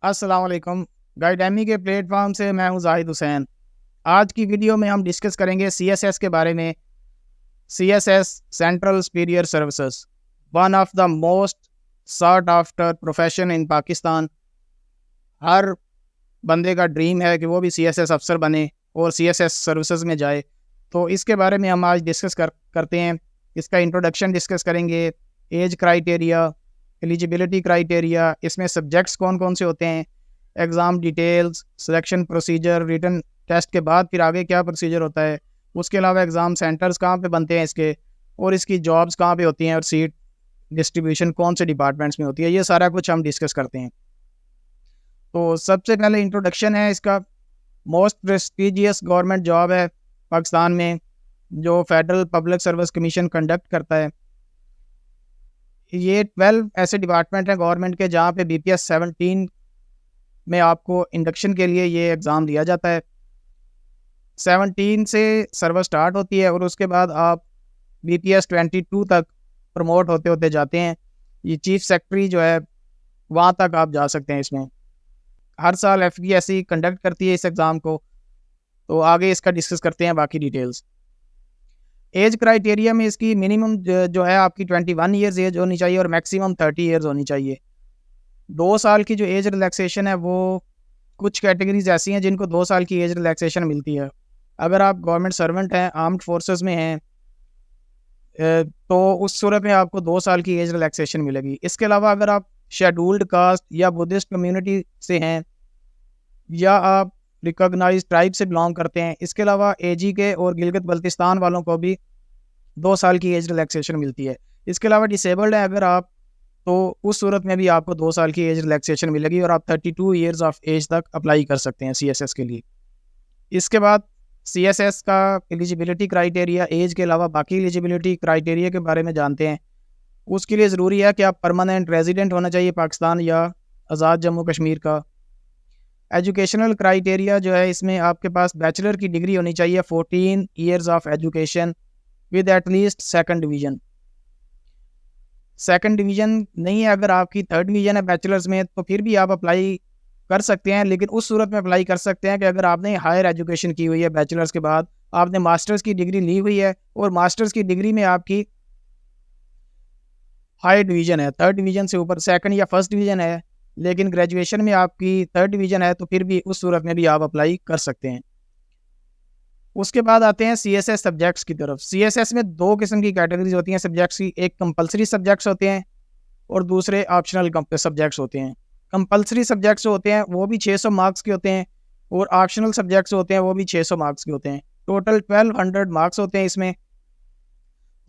अस्सलाम वालेकुम। गाइडेमी के प्लेटफॉर्म से मैं हूं जाहिद हुसैन। आज की वीडियो में हम डिस्कस करेंगे सीएसएस के बारे में। CSS central superior services, one of the most sought after profession in Pakistan. हर बंदे का ड्रीम है कि वो भी सीएसएस अफसर बने और सीएसएस सर्विसेज में जाए। तो इसके बारे में हम आज डिस्कस करते हैं। इसका इंट्रोडक्शन डिस्कस करेंगे, एज क्राइटेरिया, एलिजिबिलिटी क्राइटेरिया, इसमें सब्जेक्ट्स कौन कौन से होते हैं, exam details, selection procedure, written test के बाद फिर आगे क्या प्रोसीजर होता है, उसके अलावा एग्ज़ाम सेंटर्स कहाँ पे बनते हैं इसके, और इसकी जॉब्स कहाँ पे होती हैं और सीट डिस्ट्रीब्यूशन कौन से डिपार्टमेंट्स में होती है, ये सारा कुछ हम डिस्कस करते हैं। तो सबसे पहले इंट्रोडक्शन है इसका। मोस्ट प्रेस्टिजियस गवर्नमेंट जॉब है पाकिस्तान में, जो federal public service commission conduct करता है। ये 12 ऐसे डिपार्टमेंट हैं गवर्नमेंट के जहाँ पे BPS 17 में आपको इंडक्शन के लिए ये एग्ज़ाम दिया जाता है। 17 से सर्विस स्टार्ट होती है और उसके बाद आप BPS 22 तक प्रमोट होते होते जाते हैं। ये चीफ सेक्रेटरी जो है वहाँ तक आप जा सकते हैं। इसमें हर साल FPSC कंडक्ट करती है इस एग्ज़ाम को। तो आगे इसका डिस्कस करते हैं बाकी डिटेल्स। एज क्राइटेरिया में इसकी मिनिमम जो है आपकी 21 ईयर्स एज होनी चाहिए और मैक्सिमम 30 ईयर्स होनी चाहिए। 2 साल की जो एज रिलैक्सेशन है वो कुछ कैटेगरीज ऐसी हैं जिनको 2 साल की एज रिलैक्सेशन मिलती है। अगर आप गवर्नमेंट सर्वेंट हैं, आर्म्ड फोर्सेस में हैं, तो उस सूरत में आपको 2 साल की एज रिलैक्सेशन मिलेगी। इसके अलावा अगर आप शेड्यूल्ड कास्ट या बुद्धिस्ट कम्युनिटी से हैं या आप रिकॉग्नाइज ट्राइब से बिलोंग करते हैं, इसके अलावा AG के और गिलगित बल्तिस्तान वालों को भी 2 साल की एज रिलैक्सेशन मिलती है। इसके अलावा डिसेबल्ड हैं अगर आप, तो उस सूरत में भी आपको 2 साल की एज रिलैक्सेशन मिलेगी और आप 32 ईयर्स ऑफ एज तक अप्लाई कर सकते हैं CSS के लिए। इसके बाद CSS का एलिजिबिलिटी क्राइटेरिया, एज के अलावा बाकी एलिजिबिलिटी क्राइटेरिया के बारे में जानते हैं। उसके लिए ज़रूरी है कि आप परमानेंट रेजिडेंट होना चाहिए पाकिस्तान या आज़ाद जम्मू कश्मीर का। एजुकेशनल क्राइटेरिया जो है, इसमें आपके पास बैचलर की डिग्री होनी चाहिए, 14 years of education with at least second division. Second division नहीं है अगर आपकी थर्ड डिवीज़न है बैचलर्स में, तो फिर भी आप अप्लाई कर सकते हैं। लेकिन उस सूरत में अप्लाई कर सकते हैं कि अगर आपने हायर एजुकेशन की हुई है, बैचलर्स के बाद आपने मास्टर्स की डिग्री ली हुई है और मास्टर्स की डिग्री में आपकी हाई डिवीज़न है, थर्ड डिवीज़न से ऊपर सेकंड या फर्स्ट डिवीज़न है, लेकिन ग्रेजुएशन में आपकी थर्ड डिवीज़न है, तो फिर भी उस सूरत में भी आप अप्लाई कर सकते हैं। उसके बाद आते हैं CSS सब्जेक्ट्स की तरफ। CSS में 2 किस्म की कैटेगरीज होती हैं सब्जेक्ट्स की। एक कंपलसरी सब्जेक्ट्स होते हैं और दूसरे ऑप्शनल सब्जेक्ट्स होते हैं। कंपलसरी सब्जेक्ट्स होते हैं वो भी 600 मार्क्स के होते हैं और ऑप्शनल सब्जेक्ट्स होते हैं वो भी 600 मार्क्स के होते हैं। टोटल 1200 मार्क्स होते हैं इसमें।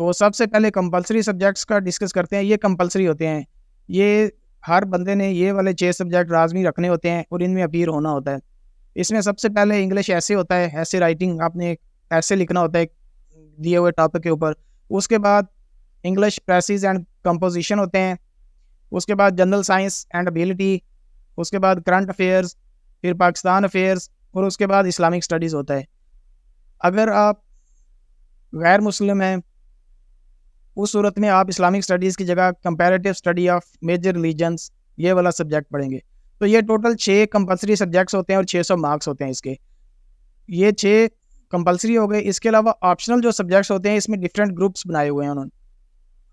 तो सबसे पहले कंपलसरी सब्जेक्ट्स का डिस्कस करते हैं। ये कंपलसरी होते हैं, ये हर बंदे ने ये वाले 6 सब्जेक्ट लाजमी रखने होते हैं और इनमें अपीयर होना होता है। इसमें सबसे पहले इंग्लिश ऐसे होता है, ऐसे राइटिंग, आपने ऐसे लिखना होता है दिए हुए टॉपिक के ऊपर। उसके बाद इंग्लिश प्रेसिज एंड कंपोजिशन होते हैं। उसके बाद जनरल साइंस एंड एबिलिटी, उसके बाद करंट अफेयर्स, फिर पाकिस्तान अफेयर्स और उसके बाद इस्लामिक स्टडीज़ होता है। अगर आप गैर मुस्लिम हैं, उस सूरत में आप इस्लामिक स्टडीज़ की जगह comparative study of major religions, ये वाला सब्जेक्ट पढ़ेंगे। तो ये टोटल 6 कंपलसरी सब्जेक्ट्स होते हैं और 600 मार्क्स होते हैं इसके। ये 6 कंपलसरी हो गए। इसके अलावा ऑप्शनल जो सब्जेक्ट्स होते हैं, इसमें डिफरेंट ग्रुप्स बनाए हुए हैं उन्होंने।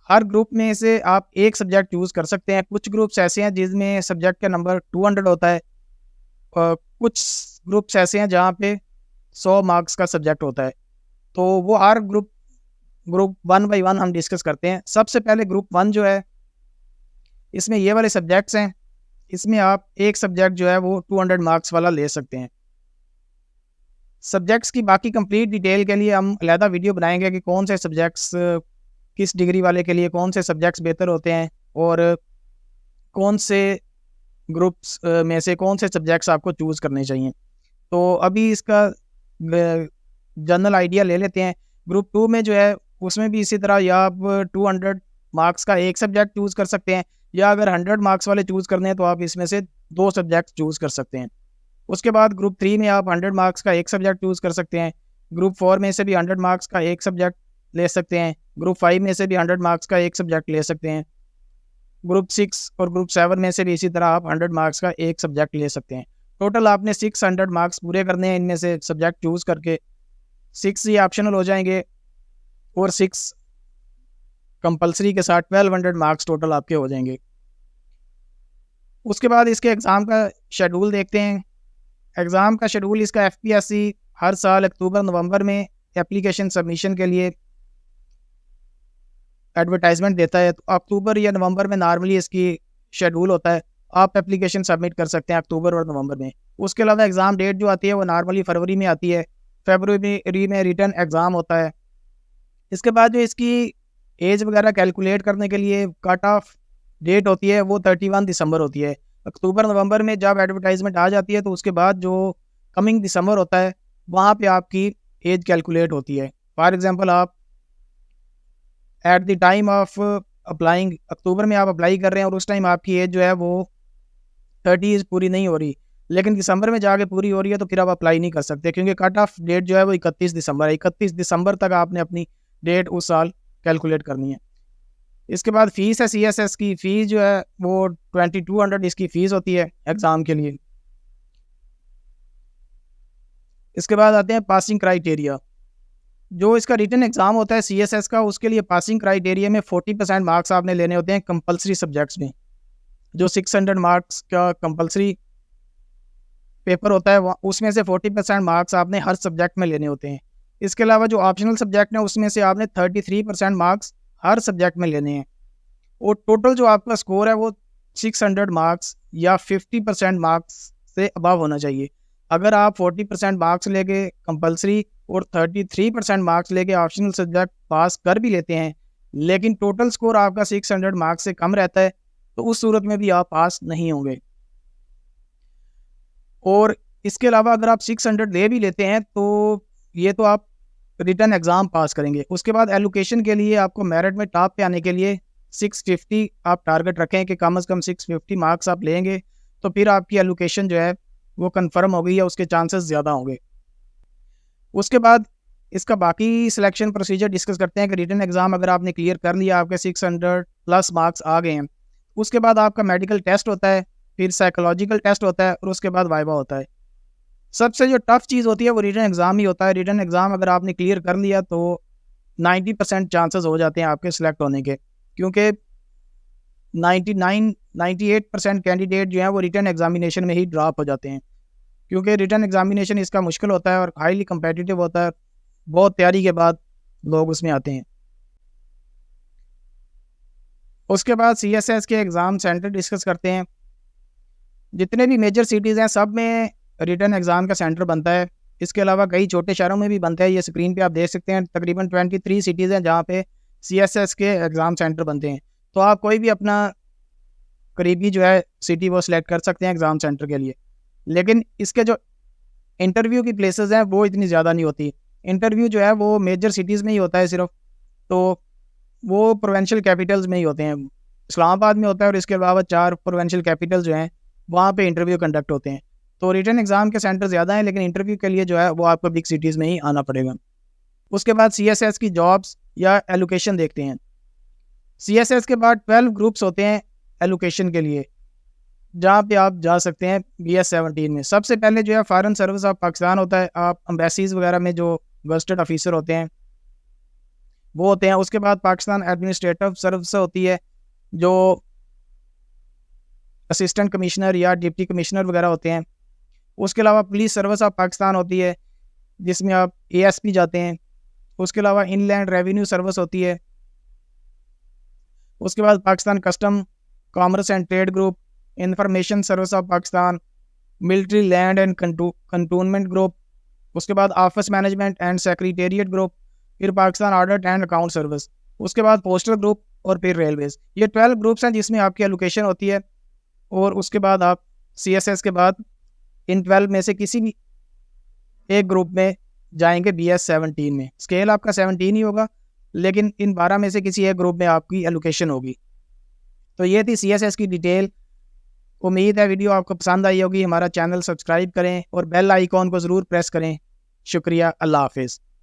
हर ग्रुप में से आप एक सब्जेक्ट चूज़ कर सकते हैं। कुछ ग्रुप्स ऐसे हैं जिसमें सब्जेक्ट का नंबर 200 होता है, कुछ ग्रुप्स ऐसे हैं जहाँ पे 100 मार्क्स का सब्जेक्ट होता है। तो वो हर ग्रुप 1 बाई 1 हम डिस्कस करते हैं। सबसे पहले ग्रुप 1 जो है, इसमें ये वाले सब्जेक्ट्स हैं। इसमें आप एक सब्जेक्ट जो है वो 200 मार्क्स वाला ले सकते हैं। सब्जेक्ट्स की बाकी कंप्लीट डिटेल के लिए हम अलहदा वीडियो बनाएंगे कि कौन से सब्जेक्ट्स किस डिग्री वाले के लिए कौन से सब्जेक्ट्स बेहतर होते हैं और कौन से ग्रुप्स में से कौन से सब्जेक्ट्स आपको चूज़ करने चाहिए। तो अभी इसका जनरल आइडिया ले लेते हैं। ग्रुप 2 में जो है उसमें भी इसी तरह, या आप 200 मार्क्स का एक सब्जेक्ट चूज़ कर सकते हैं, या अगर 100 मार्क्स वाले चूज़ करने हैं तो आप इसमें से 2 सब्जेक्ट चूज़ कर सकते हैं। उसके बाद ग्रुप 3 में आप 100 मार्क्स का एक सब्जेक्ट चूज़ कर सकते हैं। ग्रुप 4 में से भी 100 मार्क्स का एक सब्जेक्ट ले सकते हैं। ग्रुप 5 में से भी 100 मार्क्स का एक सब्जेक्ट ले सकते हैं। ग्रुप 6 और ग्रुप 7 में से भी इसी तरह आप 100 मार्क्स का एक सब्जेक्ट ले सकते हैं। टोटल आपने 600 मार्क्स पूरे करने हैं, इनमें से सब्जेक्ट चूज़ करके 6 ये ऑप्शनल हो जाएंगे और 6 कंपलसरी के साथ 1200 मार्क्स टोटल आपके हो जाएंगे। उसके बाद इसके एग्ज़ाम का शेड्यूल देखते हैं। एग्ज़ाम का शेड्यूल इसका एफपीएससी हर साल अक्टूबर नवंबर में एप्लीकेशन सबमिशन के लिए एडवर्टाइजमेंट देता है। तो अक्टूबर या नवंबर में नॉर्मली इसकी शेड्यूल होता है, आप एप्लीकेशन सबमिट कर सकते हैं अक्टूबर और नवंबर में। उसके अलावा एग्ज़ाम डेट जो आती है वो नॉर्मली फरवरी में आती है, फरवरी में रिटन एग्ज़ाम होता है। इसके बाद जो इसकी एज वगैरह कैलकुलेट करने के लिए कट ऑफ डेट होती है वो 31 दिसंबर होती है। अक्टूबर नवंबर में जब एडवर्टाइजमेंट आ जाती है तो उसके बाद जो कमिंग दिसंबर होता है वहाँ पे आपकी एज कैलकुलेट होती है। फॉर एग्जांपल आप at the time of applying, October में आप अप्लाई कर रहे हैं और उस टाइम आपकी एज जो है वो 30 पूरी नहीं हो रही, लेकिन दिसंबर में जाके पूरी हो रही है, तो फिर आप अप्लाई नहीं कर सकते क्योंकि कट ऑफ डेट जो है वो 31 दिसंबर है। 31 दिसंबर तक आपने अपनी डेट उस साल कैलकुलेट करनी है। इसके बाद फ़ीस है, CSS की फ़ीस जो है वो 2200 इसकी फ़ीस होती है एग्ज़ाम के लिए। इसके बाद आते हैं पासिंग क्राइटेरिया। जो इसका रिटन एग्ज़ाम होता है CSS का, उसके लिए पासिंग क्राइटेरिया में 40% मार्क्स आपने लेने होते हैं कंपलसरी सब्जेक्ट्स में। जो 600 मार्क्स का कंपलसरी पेपर होता है उसमें से 40% मार्क्स आपने हर सब्जेक्ट में लेने होते हैं। इसके अलावा जो ऑप्शनल सब्जेक्ट है उसमें से आपने 33% मार्क्स हर सब्जेक्ट में लेने हैं और टोटल जो आपका स्कोर है वो 600 मार्क्स या 50% मार्क्स से अबव होना चाहिए। अगर आप 40% मार्क्स लेके कंपलसरी और 33% मार्क्स लेके ऑप्शनल सब्जेक्ट पास कर भी लेते हैं, लेकिन टोटल स्कोर आपका 600 मार्क्स से कम रहता है, तो उस सूरत में भी आप पास नहीं होंगे। और इसके अलावा अगर आप 600 ले भी लेते हैं तो ये तो आप रिटन एग्ज़ाम पास करेंगे। उसके बाद एलोकेशन के लिए आपको मेरिट में टॉप पे आने के लिए 650 आप टारगेट रखें कि कम से कम 650 मार्क्स आप लेंगे, तो फिर आपकी एलोकेशन जो है वो कंफर्म हो गई है, उसके चांसेस ज़्यादा होंगे। उसके बाद इसका बाकी सिलेक्शन प्रोसीजर डिस्कस करते हैं कि रिटन एग्ज़ाम अगर आपने क्लियर कर लिया, आपके 600 प्लस मार्क्स आ गए हैं, उसके बाद आपका मेडिकल टेस्ट होता है, फिर साइकोलॉजिकल टेस्ट होता है और उसके बाद वाइवा होता है। सबसे जो टफ चीज़ होती है वो रिटन एग्ज़ाम ही होता है। रिटन एग्ज़ाम अगर आपने क्लियर कर लिया तो 90% चांसेस हो जाते हैं आपके सिलेक्ट होने के, क्योंकि 98% कैंडिडेट जो हैं वो रिटन एग्जामिनेशन में ही ड्रॉप हो जाते हैं, क्योंकि रिटन एग्जामिनेशन इसका मुश्किल होता है और हाईली कम्पिटिटिव होता है। बहुत तैयारी के बाद लोग उसमें आते हैं। उसके बाद CSS के एग्ज़ाम सेंटर डिस्कस करते हैं। जितने भी मेजर सिटीज़ हैं सब में रिटन एग्ज़ाम का सेंटर बनता है। इसके अलावा कई छोटे शहरों में भी बनता है। ये स्क्रीन पे आप देख सकते हैं, तकरीबन 23 सिटीज़ हैं जहाँ पे CSS के एग्ज़ाम सेंटर बनते हैं। तो आप कोई भी अपना करीबी जो है सिटी वो सिलेक्ट कर सकते हैं एग्ज़ाम सेंटर के लिए। लेकिन इसके जो इंटरव्यू की प्लेसेस हैं वो इतनी ज़्यादा नहीं होती। इंटरव्यू जो है वो मेजर सिटीज़ में ही होता है सिर्फ, तो वो प्रोविंशियल कैपिटल्स में ही होते हैं। इस्लामाबाद में होता है और इसके अलावा 4 प्रोविंशियल कैपिटल्स जो हैं वहाँ पे इंटरव्यू कंडक्ट होते हैं। तो रिटन एग्ज़ाम के सेंटर ज़्यादा हैं, लेकिन इंटरव्यू के लिए जो है वो आपको बिग सिटीज़ में ही आना पड़ेगा। उसके बाद CSS की जॉब्स या एलोकेशन देखते हैं। CSS के बाद 12 ग्रुप्स होते हैं एलोकेशन के लिए, जहाँ पे आप जा सकते हैं BS 17 में। सबसे पहले जो है फॉरेन सर्विस ऑफ पाकिस्तान होता है, आप एम्बेसीज़ वगैरह में जो गज़टेड ऑफिसर होते हैं वो होते हैं। उसके बाद पाकिस्तान एडमिनिस्ट्रेटिव सर्विस होती है, जो असिस्टेंट कमिश्नर या डिप्टी कमिश्नर वगैरह होते हैं। उसके अलावा पुलिस सर्विस ऑफ पाकिस्तान होती है, जिसमें आप ASP जाते हैं। उसके अलावा इनलैंड रेवेन्यू सर्विस होती है। उसके बाद Pakistan custom, commerce and trade group, information service of Pakistan, military land and cantonment group. उसके बाद office management and secretariat group, फिर Pakistan audit and account service. उसके बाद पोस्टल ग्रुप और फिर रेलवेज़। ये 12 ग्रुप्स हैं जिसमें आपकी एलोकेशन होती है। और उसके बाद आप CSS के बाद इन 12 में से किसी भी एक ग्रुप में जाएंगे BS 17 में। स्केल आपका 17 ही होगा, लेकिन इन 12 में से किसी एक ग्रुप में आपकी एलोकेशन होगी। तो ये थी CSS की डिटेल। उम्मीद है वीडियो आपको पसंद आई होगी। हमारा चैनल सब्सक्राइब करें और बेल आइकॉन को ज़रूर प्रेस करें। शुक्रिया, अल्लाह हाफिज़।